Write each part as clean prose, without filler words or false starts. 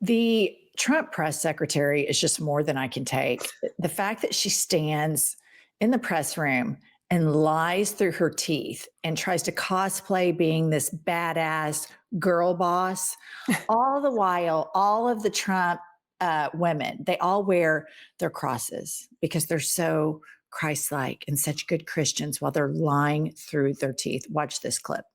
The Trump press secretary is just more than I can take. The fact that she stands in the press room and lies through her teeth and tries to cosplay being this badass girl boss, all the while, all of the Trump women, they all wear their crosses because they're so Christ-like and such good Christians while they're lying through their teeth. Watch this clip.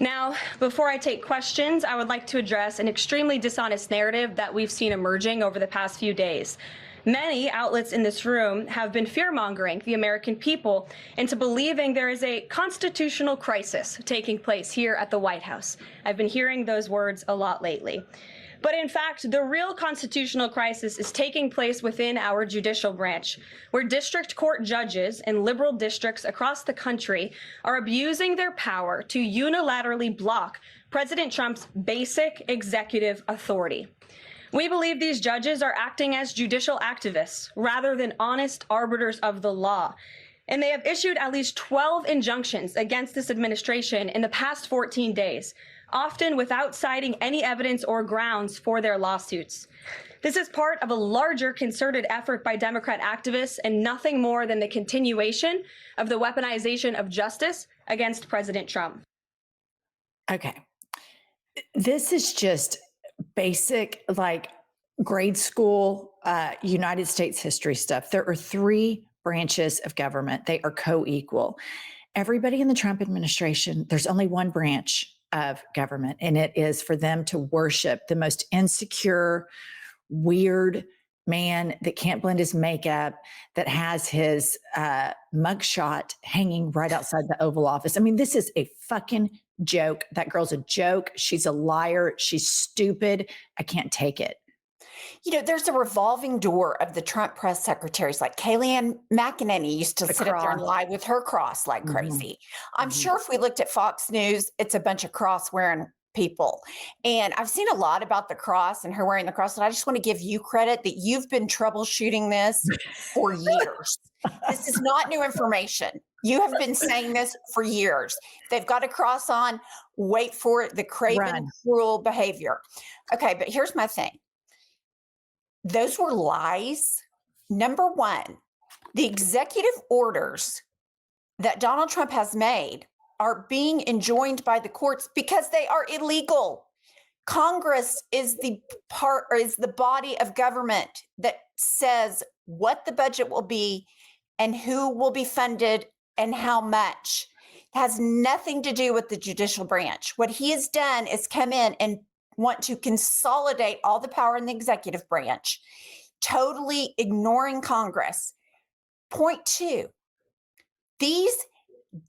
Now, before I take questions, I would like to address an extremely dishonest narrative that we've seen emerging over the past few days. Many outlets in this room have been fear-mongering the American people into believing there is a constitutional crisis taking place here at the White House. I've been hearing those words a lot lately. But in fact, the real constitutional crisis is taking place within our judicial branch, where district court judges in liberal districts across the country are abusing their power to unilaterally block President Trump's basic executive authority. We believe these judges are acting as judicial activists rather than honest arbiters of the law. And they have issued at least 12 injunctions against this administration in the past 14 days, often without citing any evidence or grounds for their lawsuits. This is part of a larger concerted effort by Democrat activists and nothing more than the continuation of the weaponization of justice against President Trump. Okay. This is just basic, like grade school, United States history stuff. There are three branches of government. They are co-equal. Everybody in the Trump administration, there's only one branch of government, and it is for them to worship the most insecure, weird man that can't blend his makeup, that has his mugshot hanging right outside the Oval Office. I mean, this is a fucking joke. That girl's a joke. She's a liar. She's stupid. I can't take it. You know, there's a revolving door of the Trump press secretaries. Like Kellyanne McEnany used to sit up there and lie with her cross like crazy. I'm sure if we looked at Fox News, it's a bunch of cross wearing people. And I've seen a lot about the cross and her wearing the cross. And I just want to give you credit that you've been troubleshooting this for years. This is not new information. You have been saying this for years. They've got a cross on, wait for it, the craven, cruel behavior. Okay, but here's my thing. Those were lies. Number one, the executive orders that Donald Trump has made are being enjoined by the courts because they are illegal. Congress is the body of government that says what the budget will be and who will be funded and how much. It has nothing to do with the judicial branch. What he has done is come in and want to consolidate all the power in the executive branch, totally ignoring Congress. Point two, these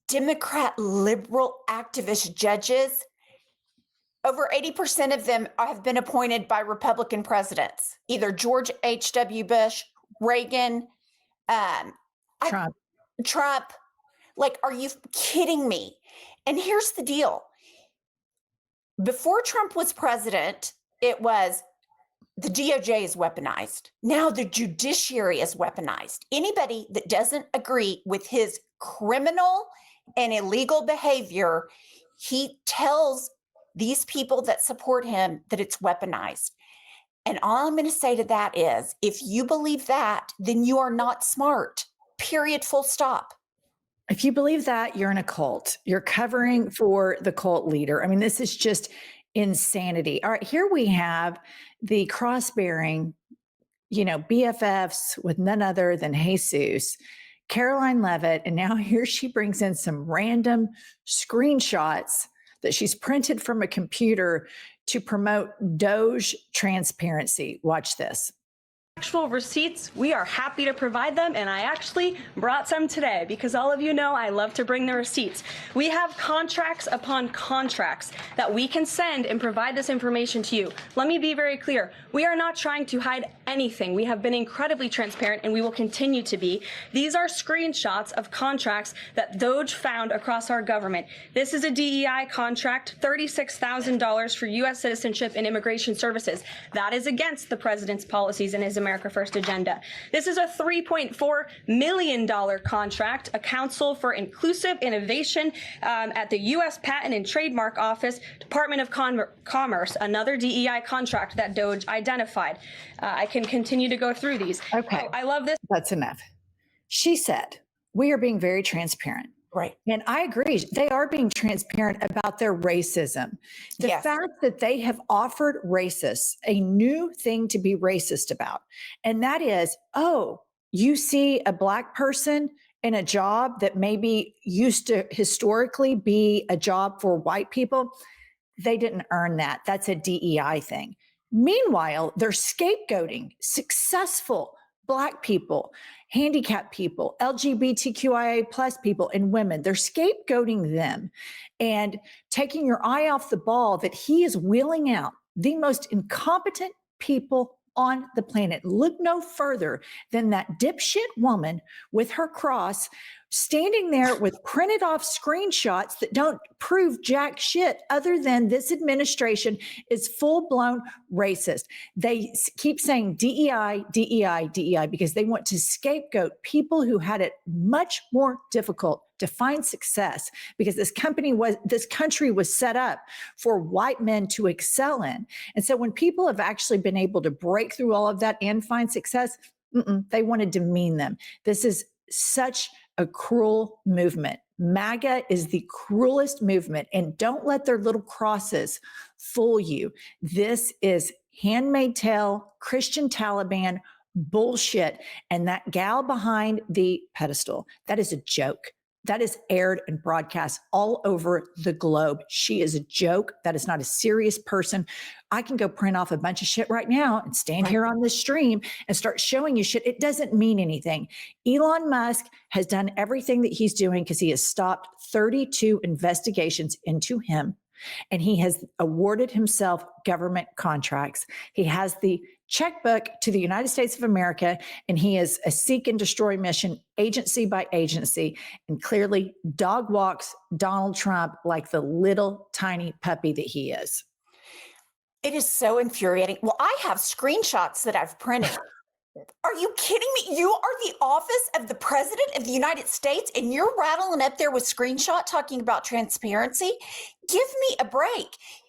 Democrat liberal activist judges, over 80% of them have been appointed by Republican presidents, either George H.W. Bush, Reagan, Trump. Like, are you kidding me? And here's the deal. Before Trump was president, it was the DOJ is weaponized. Now the judiciary is weaponized. Anybody that doesn't agree with his criminal and illegal behavior, he tells these people that support him that it's weaponized. And all I'm going to say to that is, if you believe that, then you are not smart. Period. Full stop. If you believe that, you're in a cult. You're covering for the cult leader. I mean, this is just insanity. All right, here we have the cross-bearing, BFFs with none other than Jesus, Caroline Leavitt, and now here she brings in some random screenshots that she's printed from a computer to promote Doge transparency. Watch this. Actual receipts, we are happy to provide them, and I actually brought some today because all of you know I love to bring the receipts. We have contracts upon contracts that we can send and provide this information to you. Let me be very clear. We are not trying to hide anything. We have been incredibly transparent, and we will continue to be. These are screenshots of contracts that Doge found across our government. This is a DEI contract, $36,000 for U.S. citizenship and immigration services. That is against the president's policies and his America First agenda. This is a $3.4 million contract, a Council for Inclusive Innovation at the U.S. Patent and Trademark Office, Department of Commerce, another DEI contract that DOJ identified. I can continue to go through these. Okay. Oh, I love this. That's enough. She said, we are being very transparent. Right. And I agree. They are being transparent about their racism. The Yes. fact that they have offered racists a new thing to be racist about, and that is, oh, you see a Black person in a job that maybe used to historically be a job for white people. They didn't earn that. That's a DEI thing. Meanwhile, they're scapegoating successful Black people, handicapped people, LGBTQIA plus people, and women. They're scapegoating them and taking your eye off the ball that he is wheeling out the most incompetent people on the planet. Look no further than that dipshit woman with her cross standing there with printed off screenshots that don't prove jack shit other than this administration is full blown racist. They keep saying DEI, DEI, DEI because they want to scapegoat people who had it much more difficult to find success because this country was set up for white men to excel in. And so when people have actually been able to break through all of that and find success, they want to demean them. This is such a cruel movement. MAGA is the cruelest movement, and don't let their little crosses fool you. This is handmaid tale, Christian Taliban bullshit. And that gal behind the pedestal, that is a joke. That is aired and broadcast all over the globe. She is a joke. That is not a serious person. I can go print off a bunch of shit right now and stand here on this stream and start showing you shit. It doesn't mean anything. Elon Musk has done everything that he's doing because he has stopped 32 investigations into him. And he has awarded himself government contracts. He has the checkbook to the United States of America, and he is a seek and destroy mission agency by agency, and clearly dog walks Donald Trump like the little tiny puppy that he is. It is so infuriating. Well, I have screenshots that I've printed. Are you kidding me? You are the office of the president of the United States and you're rattling up there with screenshot talking about transparency? Give me a break.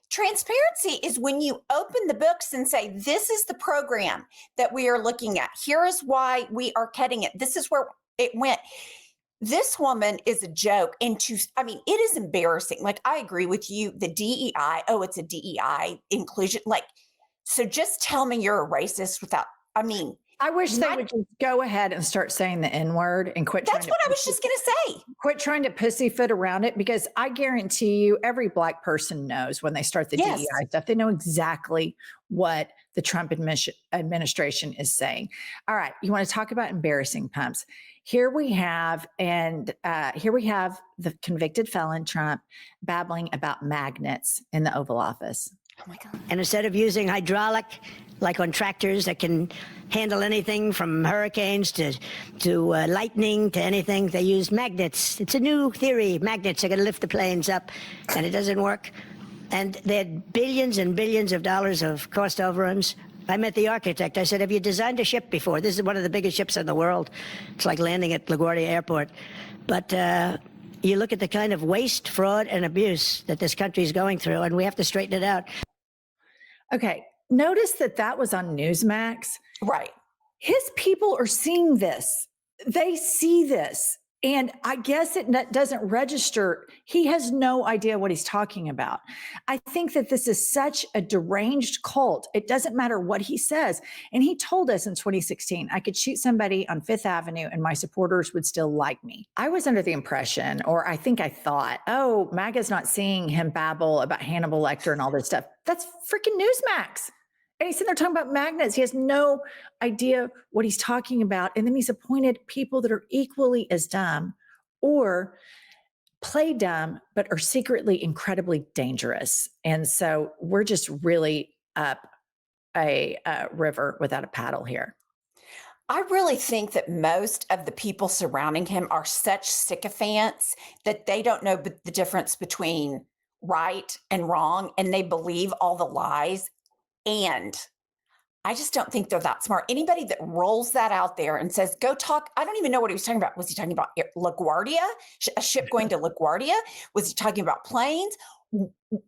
Transparency is when you open the books and say, this is the program that we are looking at. Here is why we are cutting it. This is where it went. This woman is a joke. And it is embarrassing. Like, I agree with you. The DEI, it's a DEI inclusion. Like, so just tell me you're a racist without, I wish they would just go ahead and start saying the N word and quit. That's what I was just going to say. Quit trying to pussyfoot around it, because I guarantee you every Black person knows when they start the DEI stuff, they know exactly what the Trump administration is saying. All right. You want to talk about embarrassing pumps? Here we have the convicted felon Trump babbling about magnets in the Oval Office. Oh my God. And instead of using hydraulic, like on tractors that can handle anything from hurricanes to lightning to anything, they use magnets. It's a new theory. Magnets are going to lift the planes up, and it doesn't work. And they had billions and billions of dollars of cost overruns. I met the architect. I said, have you designed a ship before? This is one of the biggest ships in the world. It's like landing at LaGuardia Airport. But you look at the kind of waste, fraud, and abuse that this country is going through, and we have to straighten it out. Okay. Notice that was on Newsmax. Right. His people are seeing this. They see this. And I guess it doesn't register. He has no idea what he's talking about. I think that this is such a deranged cult. It doesn't matter what he says. And he told us in 2016, I could shoot somebody on Fifth Avenue and my supporters would still like me. I was under the impression, or I think I thought, oh, MAGA's not seeing him babble about Hannibal Lecter and all this stuff. That's freaking Newsmax. And he's sitting there talking about magnets. He has no idea what he's talking about. And then he's appointed people that are equally as dumb or play dumb, but are secretly incredibly dangerous. And so we're just really up a river without a paddle here. I really think that most of the people surrounding him are such sycophants that they don't know the difference between right and wrong, and they believe all the lies. And I just don't think they're that smart. Anybody that rolls that out there and says, go talk, I don't even know what he was talking about. Was he talking about LaGuardia, a ship going to LaGuardia? Was he talking about planes?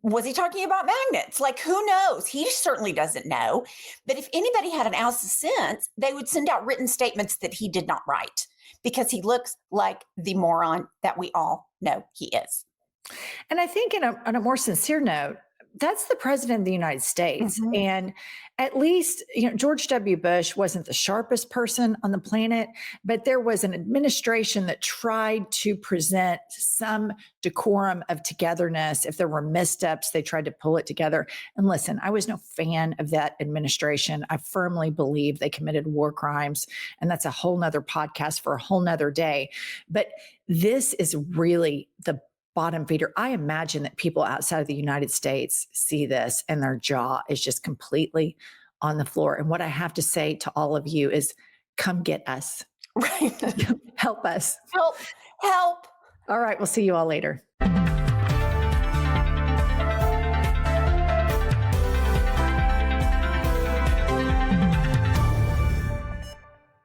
Was he talking about magnets? Like, who knows? He certainly doesn't know. But if anybody had an ounce of sense, they would send out written statements that he did not write, because he looks like the moron that we all know he is. And I think on a more sincere note, that's the president of the United States. Mhm. And at least, George W. Bush wasn't the sharpest person on the planet, but there was an administration that tried to present some decorum of togetherness. If there were missteps, they tried to pull it together. And listen, I was no fan of that administration. I firmly believe they committed war crimes. And that's a whole nother podcast for a whole nother day. But this is really the bottom feeder. I imagine that people outside of the United States see this and their jaw is just completely on the floor. And what I have to say to all of you is come get us. Right. Help us. Help. Help. All right. We'll see you all later.